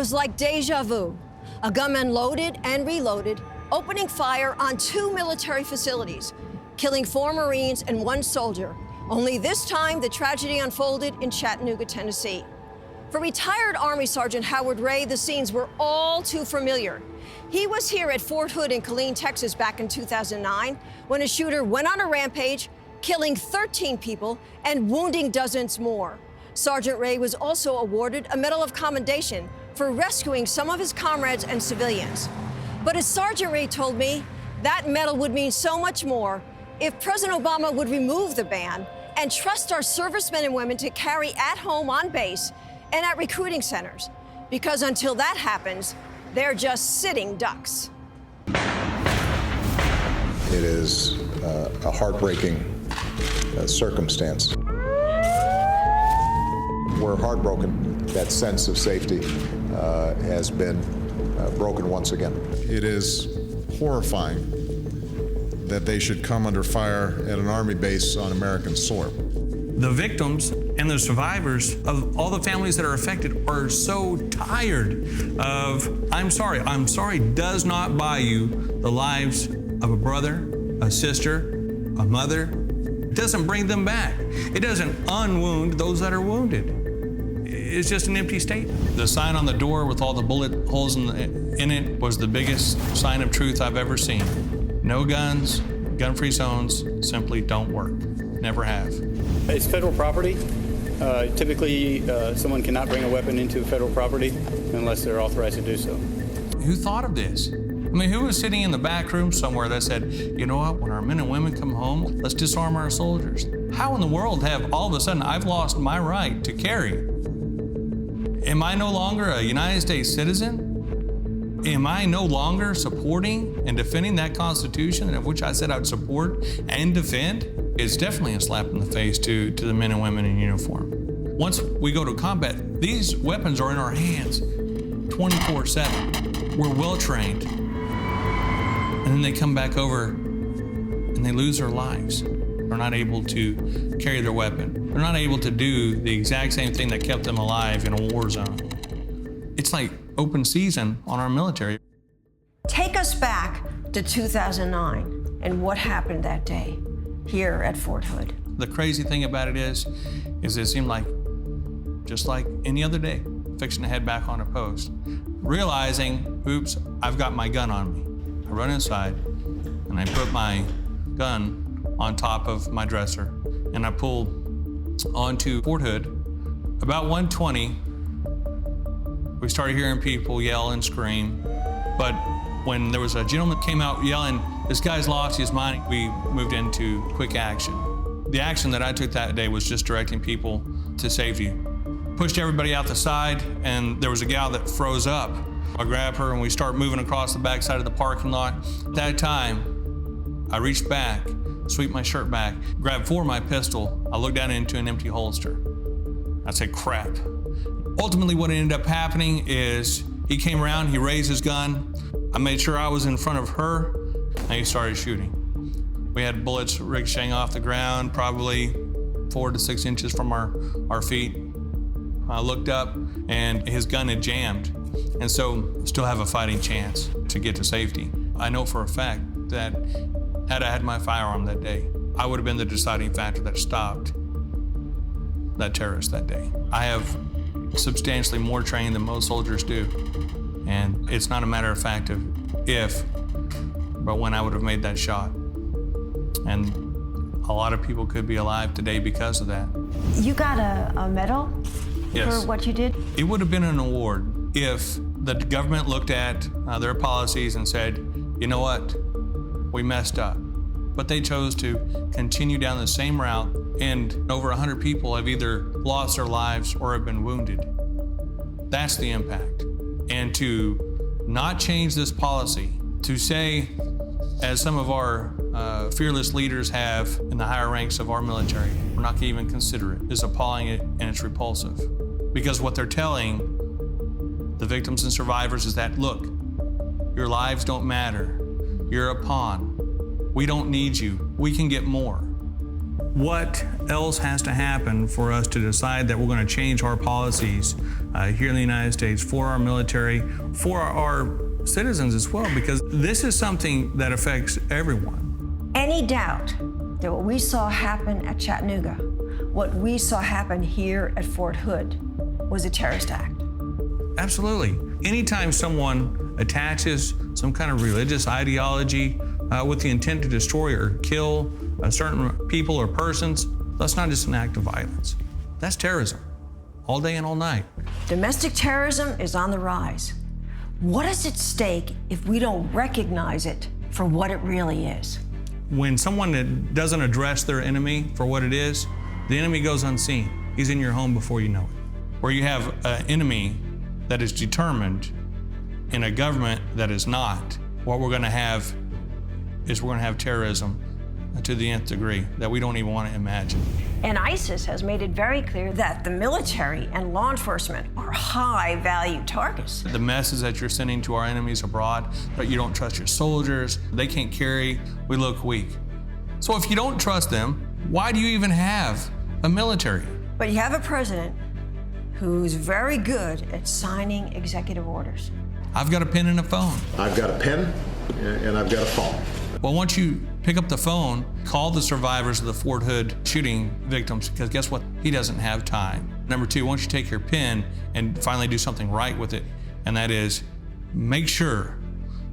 was like deja vu. A gunman loaded and reloaded, opening fire on 2 military facilities, killing 4 Marines and 1 soldier. Only this time, the tragedy unfolded in Chattanooga, Tennessee. For retired Army Sergeant Howard Ray, the scenes were all too familiar. He was here at Fort Hood in Killeen, Texas back in 2009 when a shooter went on a rampage, killing 13 people and wounding dozens more. Sergeant Ray was also awarded a Medal of Commendation for rescuing some of his comrades and civilians. But as Sergeant Ray told me, that medal would mean so much more if President Obama would remove the ban and trust our servicemen and women to carry at home on base and at recruiting centers. Because until that happens, they're just sitting ducks. It is a heartbreaking circumstance. We're heartbroken. That sense of safety has been broken once again. It is horrifying that they should come under fire at an Army base on American soil. The victims and the survivors of all the families that are affected are so tired of, I'm sorry does not buy you the lives of a brother, a sister, a mother. It doesn't bring them back. It doesn't unwound those that are wounded. It's just an empty statement. The sign on the door with all the bullet holes in it was the biggest sign of truth I've ever seen. No guns, gun-free zones simply don't work. Never have. It's federal property. Typically, someone cannot bring a weapon into federal property unless they're authorized to do so. Who thought of this? I mean, who was sitting in the back room somewhere that said, you know what, when our men and women come home, let's disarm our soldiers? How in the world have all of a sudden I've lost my right to carry? Am I no longer a United States citizen? Am I no longer supporting and defending that Constitution of which I said I'd support and defend? It's definitely a slap in the face to the men and women in uniform. Once we go to combat, these weapons are in our hands 24/7. We're well trained. And then they come back over and they lose their lives. They're not able to carry their weapon. They're not able to do the exact same thing that kept them alive in a war zone. It's like open season on our military. Take us back to 2009 and what happened that day here at Fort Hood. The crazy thing about it is it seemed like, just like any other day, fixing to head back on a post, realizing, oops, I've got my gun on me. I run inside and I put my gun on top of my dresser and I pull onto Fort Hood. About 1:20, we started hearing people yell and scream, but when there was a gentleman came out yelling, this guy's lost his mind, we moved into quick action. The action that I took that day was just directing people to safety. Pushed everybody out the side, and there was a gal that froze up. I grabbed her and we start moving across the backside of the parking lot. At that time, I reached back, swept my shirt back, grabbed for my pistol. I looked down into an empty holster. I said, crap. Ultimately, what ended up happening is he came around, he raised his gun. I made sure I was in front of her, and he started shooting. We had bullets ricocheting off the ground, probably 4 to 6 inches from our feet. I looked up, and his gun had jammed, and so still have a fighting chance to get to safety. I know for a fact that had I had my firearm that day, I would have been the deciding factor that stopped that terrorist that day. I have substantially more training than most soldiers do. And it's not a matter of fact of if, but when I would have made that shot. And a lot of people could be alive today because of that. You got a medal Yes. for what you did? It would have been an award if the government looked at their policies and said, you know what, we messed up. But they chose to continue down the same route, and over 100 people have either lost their lives or have been wounded. That's the impact. And to not change this policy, to say, as some of our fearless leaders have in the higher ranks of our military, we're not gonna even consider it, is appalling and it's repulsive. Because what they're telling the victims and survivors is that, look, your lives don't matter. You're a pawn. We don't need you. We can get more. What else has to happen for us to decide that we're going to change our policies here in the United States, for our military, for our citizens as well, because this is something that affects everyone. Any doubt that what we saw happen at Chattanooga, what we saw happen here at Fort Hood, was a terrorist act? Absolutely. Anytime someone attaches some kind of religious ideology with the intent to destroy or kill certain people or persons, that's not just an act of violence. That's terrorism, all day and all night. Domestic terrorism is on the rise. What is at stake if we don't recognize it for what it really is? When someone that doesn't address their enemy for what it is, the enemy goes unseen. He's in your home before you know it. Where you have an enemy that is determined in a government that is not, what we're gonna have is we're gonna have terrorism to the nth degree that we don't even want to imagine. And ISIS has made it very clear that the military and law enforcement are high-value targets. The message that you're sending to our enemies abroad, that you don't trust your soldiers, they can't carry, we look weak. So if you don't trust them, why do you even have a military? But you have a president who's very good at signing executive orders. I've got a pen and a phone. I've got a pen and I've got a phone. Well, once you pick up the phone, call the survivors of the Fort Hood shooting victims, because guess what? He doesn't have time. Number two, once you take your pen and finally do something right with it, and that is make sure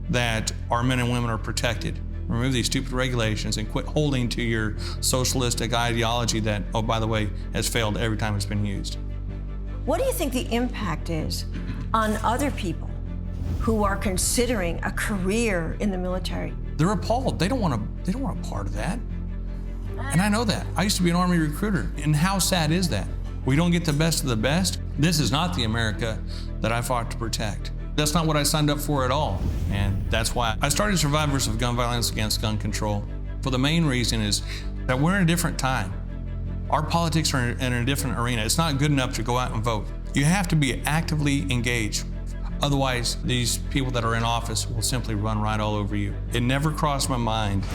that our men and women are protected. Remove these stupid regulations and quit holding to your socialistic ideology that, oh, by the way, has failed every time it's been used. What do you think the impact is on other people who are considering a career in the military? They're appalled. They don't want a part of that. And I know that. I used to be an Army recruiter. And how sad is that? We don't get the best of the best. This is not the America that I fought to protect. That's not what I signed up for at all. And that's why I started Survivors of Gun Violence Against Gun Control. For the main reason is that we're in a different time. Our politics are in a different arena. It's not good enough to go out and vote. You have to be actively engaged. Otherwise, these people that are in office will simply run right all over you. It never crossed my mind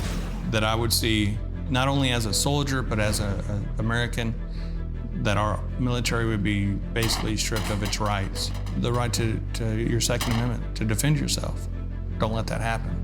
that I would see, not only as a soldier, but as an American, that our military would be basically stripped of its rights. The right to your Second Amendment, to defend yourself. Don't let that happen.